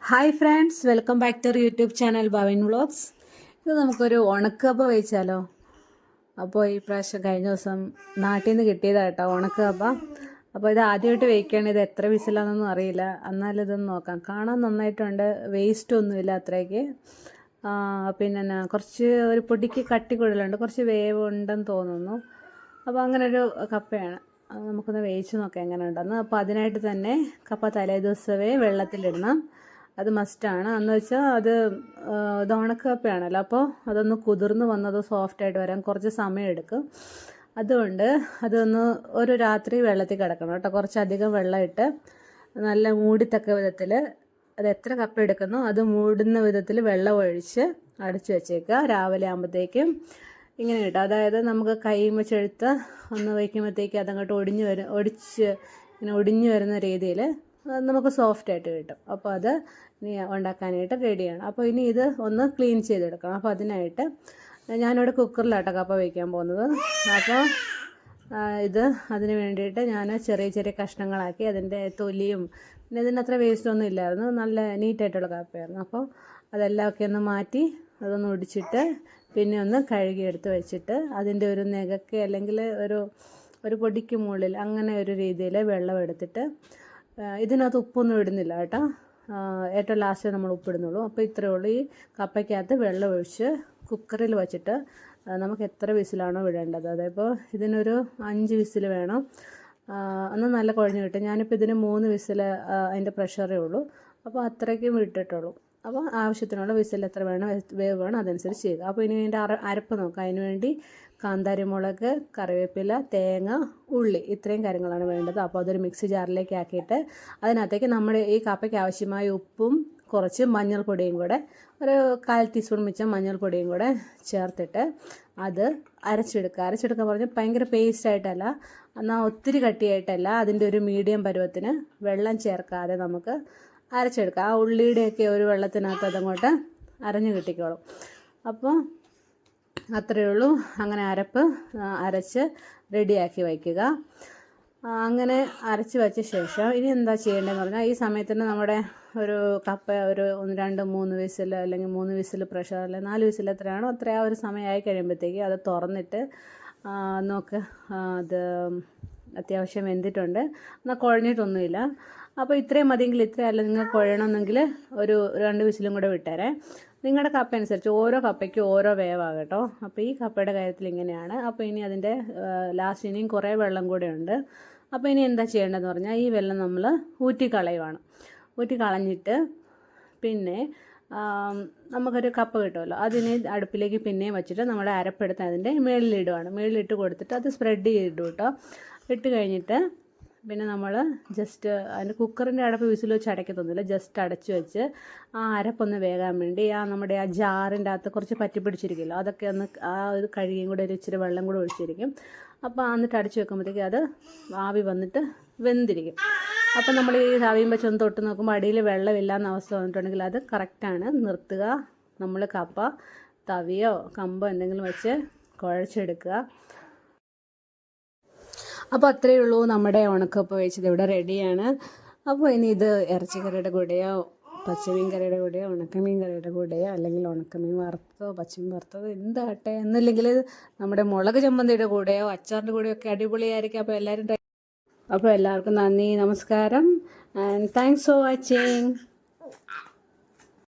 Hi friends, welcome back to YouTube channel Bhavin vlogs. ഇത് നമുക്കൊരു ഉണക്കപ്പ വെച്ചാലോ? അപ്പോൾ ഈ പ്രാവശ്യം കഴിഞ്ഞ ദിവസം നാട്ടിൽ നിന്ന് കിട്ടിയതാട്ടോ ഉണക്കപ്പ. അപ്പോൾ ഇത് ആദ്യമായിട്ട് വേവിക്കുകയാണ്. ഇത് എത്ര വിസിലാണെന്നൊന്നും അറിയില്ല, എന്നാലും ഇതൊന്ന് നോക്കാം. കാണാൻ നന്നായിട്ടുണ്ട്, വേസ്റ്റ് ഒന്നുമില്ല അത്രയ്ക്ക്. പിന്നെ കുറച്ച് ഒരു പൊടിക്ക് കട്ടി കൂടുതലുണ്ട്, കുറച്ച് വേവ് ഉണ്ടെന്ന് തോന്നുന്നു. അപ്പോൾ അങ്ങനൊരു കപ്പയാണ്. നമുക്കൊന്ന് വേവിച്ച് നോക്കാം എങ്ങനെ ഉണ്ടെന്ന്. അപ്പോൾ അതിനായിട്ട് തന്നെ കപ്പ തലേ ദിവസമേ വെള്ളത്തിലിടണം. അത് മസ്റ്റാണ്. എന്ന് വെച്ചാൽ അത് ഉണക്കപ്പയാണല്ലോ, അപ്പോൾ അതൊന്ന് കുതിർന്ന് വന്നത് സോഫ്റ്റായിട്ട് വരാൻ കുറച്ച് സമയം എടുക്കും. അതുകൊണ്ട് അതൊന്ന് ഒരു രാത്രി വെള്ളത്തിൽ കിടക്കണം കേട്ടോ. കുറച്ചധികം വെള്ളം ഇട്ട് നല്ല മൂടിത്തക്ക വിധത്തിൽ, അത് എത്ര കപ്പ എടുക്കുന്നോ അത് മൂടുന്ന വിധത്തിൽ വെള്ളം ഒഴിച്ച് അടച്ചു വെച്ചേക്കുക. രാവിലെ ആകുമ്പോഴത്തേക്കും ഇങ്ങനെ കിട്ടും. അതായത് നമുക്ക് കൈമ ചെഴുത്ത് ഒന്ന് വയ്ക്കുമ്പോഴത്തേക്ക് അതങ്ങോട്ട് ഒടിഞ്ഞ് വരുന്ന രീതിയിൽ നമുക്ക് സോഫ്റ്റായിട്ട് കിട്ടും. അപ്പോൾ അത് ഇനി ഉണ്ടാക്കാനായിട്ട് റെഡിയാണ്. അപ്പോൾ ഇനി ഇത് ഒന്ന് ക്ലീൻ ചെയ്തെടുക്കണം. അപ്പോൾ അതിനായിട്ട് ഞാനിവിടെ കുക്കറിലാട്ടോ കപ്പ വയ്ക്കാൻ പോകുന്നത്. അപ്പോൾ അതിന് വേണ്ടിയിട്ട് ഞാൻ ചെറിയ ചെറിയ കഷ്ണങ്ങളാക്കി അതിൻ്റെ തൊലിയും പിന്നെ ഇതിന് അത്ര വേസ്റ്റൊന്നും ഇല്ലായിരുന്നു, നല്ല നീറ്റായിട്ടുള്ള കപ്പയായിരുന്നു. അപ്പോൾ അതെല്ലാം ഒക്കെ ഒന്ന് മാറ്റി അതൊന്ന് ഒടിച്ചിട്ട് പിന്നെ ഒന്ന് കഴുകിയെടുത്ത് വെച്ചിട്ട് അതിൻ്റെ ഒരു നെകക്ക് അല്ലെങ്കിൽ ഒരു പൊടിക്ക് മുകളിൽ അങ്ങനെ ഒരു രീതിയിൽ വെള്ളം എടുത്തിട്ട്, ഇതിനകത്ത് ഉപ്പൊന്നും ഇടുന്നില്ല കേട്ടോ, ഏറ്റവും ലാസ്റ്റ് നമ്മൾ ഉപ്പിടുന്നുള്ളൂ. അപ്പോൾ ഇത്രയേ ഉള്ളൂ. ഈ കപ്പയ്ക്കകത്ത് വെള്ളം ഒഴിച്ച് കുക്കറിൽ വെച്ചിട്ട് നമുക്ക് എത്ര വിസിലാണോ വിടേണ്ടത്, അതേപോലെ ഇതിനൊരു 5 വിസിൽ വേണം. അന്ന് നല്ല കുഴഞ്ഞ് കിട്ടും. ഞാനിപ്പോൾ ഇതിന് 3 വിസിൽ അതിൻ്റെ പ്രഷറേ ഉള്ളൂ, അപ്പോൾ അത്രയ്ക്കും വിട്ടിട്ടുള്ളൂ. അപ്പോൾ ആവശ്യത്തിനുള്ള വിസിൽ എത്ര വേണം, വേവ് വേണം, അതനുസരിച്ച് ചെയ്യുക. അപ്പോൾ ഇനി ഇതിൻ്റെ അരപ്പ് നോക്കാം. അതിന് വേണ്ടി കാന്താരിമുളക്, കറിവേപ്പില, തേങ്ങ, ഉള്ളി, ഇത്രയും കാര്യങ്ങളാണ് വേണ്ടത്. അപ്പോൾ അതൊരു മിക്സി ജാറിലേക്ക് ആക്കിയിട്ട് അതിനകത്തേക്ക് നമ്മുടെ ഈ കപ്പയ്ക്ക് ആവശ്യമായ ഉപ്പും കുറച്ച് മഞ്ഞൾപ്പൊടിയും കൂടെ, ഒരു 1/4 ടീസ്പൂൺ മിച്ചം മഞ്ഞൾപ്പൊടിയും കൂടെ ചേർത്തിട്ട് അത് അരച്ചെടുക്കാൻ പറഞ്ഞാൽ ഭയങ്കര പേസ്റ്റായിട്ടല്ല, എന്നാൽ ഒത്തിരി കട്ടിയായിട്ടല്ല, അതിൻ്റെ ഒരു മീഡിയം പരുവത്തിന് വെള്ളം ചേർക്കാതെ നമുക്ക് അരച്ചെടുക്കുക. ആ ഉള്ളിയുടെയൊക്കെ ഒരു വെള്ളത്തിനകത്ത് അതങ്ങോട്ട് അരഞ്ഞു കിട്ടിക്കോളും. അപ്പോൾ അത്രയേ ഉള്ളൂ. അങ്ങനെ അരച്ച് റെഡിയാക്കി വയ്ക്കുക. അങ്ങനെ അരച്ച് വെച്ച ശേഷം ഇനി എന്താ ചെയ്യേണ്ടതെന്ന് പറഞ്ഞാൽ, ഈ സമയത്തിന് നമ്മുടെ ഒരു കപ്പ ഒരു 2, 3 വിസിൽ അല്ലെങ്കിൽ 3 വിസിൽ പ്രഷർ അല്ലെങ്കിൽ 4 വിസിൽ എത്രയാണോ അത്രയും ആ ഒരു സമയമായി കഴിയുമ്പോഴത്തേക്ക് അത് തുറന്നിട്ട് നോക്ക്, അത് അത്യാവശ്യം വെന്തിട്ടുണ്ട്, എന്നാൽ കുഴഞ്ഞിട്ടൊന്നുമില്ല. അപ്പോൾ ഇത്രയും മതിയെങ്കിൽ ഇത്രയും, അല്ല നിങ്ങൾ കുഴയണമെന്നെങ്കിൽ ഒരു 2 വിസിലും കൂടെ വിട്ടേരെ. നിങ്ങളുടെ കപ്പ അനുസരിച്ച് ഓരോ കപ്പയ്ക്കും ഓരോ വേവാകട്ടോ. അപ്പോൾ ഈ കപ്പയുടെ കാര്യത്തിൽ ഇങ്ങനെയാണ്. അപ്പോൾ ഇനി അതിൻ്റെ ലാസ്റ്റ് ഇനിയും കുറേ വെള്ളം കൂടെ ഉണ്ട്. അപ്പോൾ ഇനി എന്താ ചെയ്യേണ്ടതെന്ന് പറഞ്ഞാൽ, ഈ വെള്ളം നമ്മൾ ഊറ്റിക്കളയുവാണ്. ഊറ്റിക്കളഞ്ഞിട്ട് പിന്നെ നമുക്കൊരു കപ്പ കിട്ടുമല്ലോ, അതിനെ അടുപ്പിലേക്ക് പിന്നെയും വെച്ചിട്ട് നമ്മുടെ അരപ്പെടുത്ത് അതിൻ്റെ മുകളിലിട്ട് കൊടുത്തിട്ട് അത് സ്പ്രെഡ് ചെയ്തിടും കേട്ടോ. ഇട്ട് കഴിഞ്ഞിട്ട് പിന്നെ നമ്മൾ ജസ്റ്റ് അതിൻ്റെ കുക്കറിൻ്റെ അടപ്പ് വിസിൽ വെച്ച് അടയ്ക്കത്തൊന്നുമില്ല, ജസ്റ്റ് അടച്ചു വെച്ച് ആ അരപ്പൊന്ന് വേകാൻ വേണ്ടി നമ്മുടെ ആ ജാറിൻ്റെ അകത്ത് കുറച്ച് പറ്റി പിടിച്ചിരിക്കുമല്ലോ, അതൊക്കെ ഒന്ന് ഒരു കഴുകിയും കൂടെ ഒരു ഇച്ചിരി വെള്ളം കൂടെ ഒഴിച്ചിരിക്കും. അപ്പോൾ എന്നിട്ട് അടച്ചു വെക്കുമ്പോഴത്തേക്ക് അത് ആവി വന്നിട്ട് വെന്തിരിക്കും. അപ്പോൾ നമ്മൾ ഈ ആവിയും വെച്ച് ഒന്ന് തൊട്ട് നോക്കുമ്പോൾ അടിയിൽ വെള്ളമില്ലാന്ന അവസ്ഥ വന്നിട്ടുണ്ടെങ്കിൽ അത് കറക്റ്റാണ്, നിർത്തുക. നമ്മൾ കപ്പ തവിയോ കമ്പോ എന്തെങ്കിലും വെച്ച് കുഴച്ചെടുക്കുക. അപ്പോൾ അത്രയേ ഉള്ളൂ, നമ്മുടെ ഉണക്കപ്പ വെച്ചത് ഇവിടെ റെഡിയാണ്. അപ്പോൾ ഇനി ഇത് ഇറച്ചിക്കറിയുടെ കൂടെയോ പച്ചമീൻ കറിയുടെ കൂടെയോ ഉണക്കമീൻ കറിയുടെ കൂടെയോ അല്ലെങ്കിൽ ഉണക്കമീൻ വറുത്തതോ പച്ചമീൻ വറുത്തതോ എന്താട്ടെ, എന്നില്ലെങ്കിൽ നമ്മുടെ മുളക് ചമ്മന്തിയുടെ കൂടെയോ അച്ചാറിൻ്റെ കൂടെയോ ഒക്കെ അടിപൊളിയായിരിക്കും. അപ്പോൾ എല്ലാവർക്കും നന്ദി, നമസ്കാരം, ആൻഡ് താങ്ക്സ് ഫോർ വാച്ചിങ്.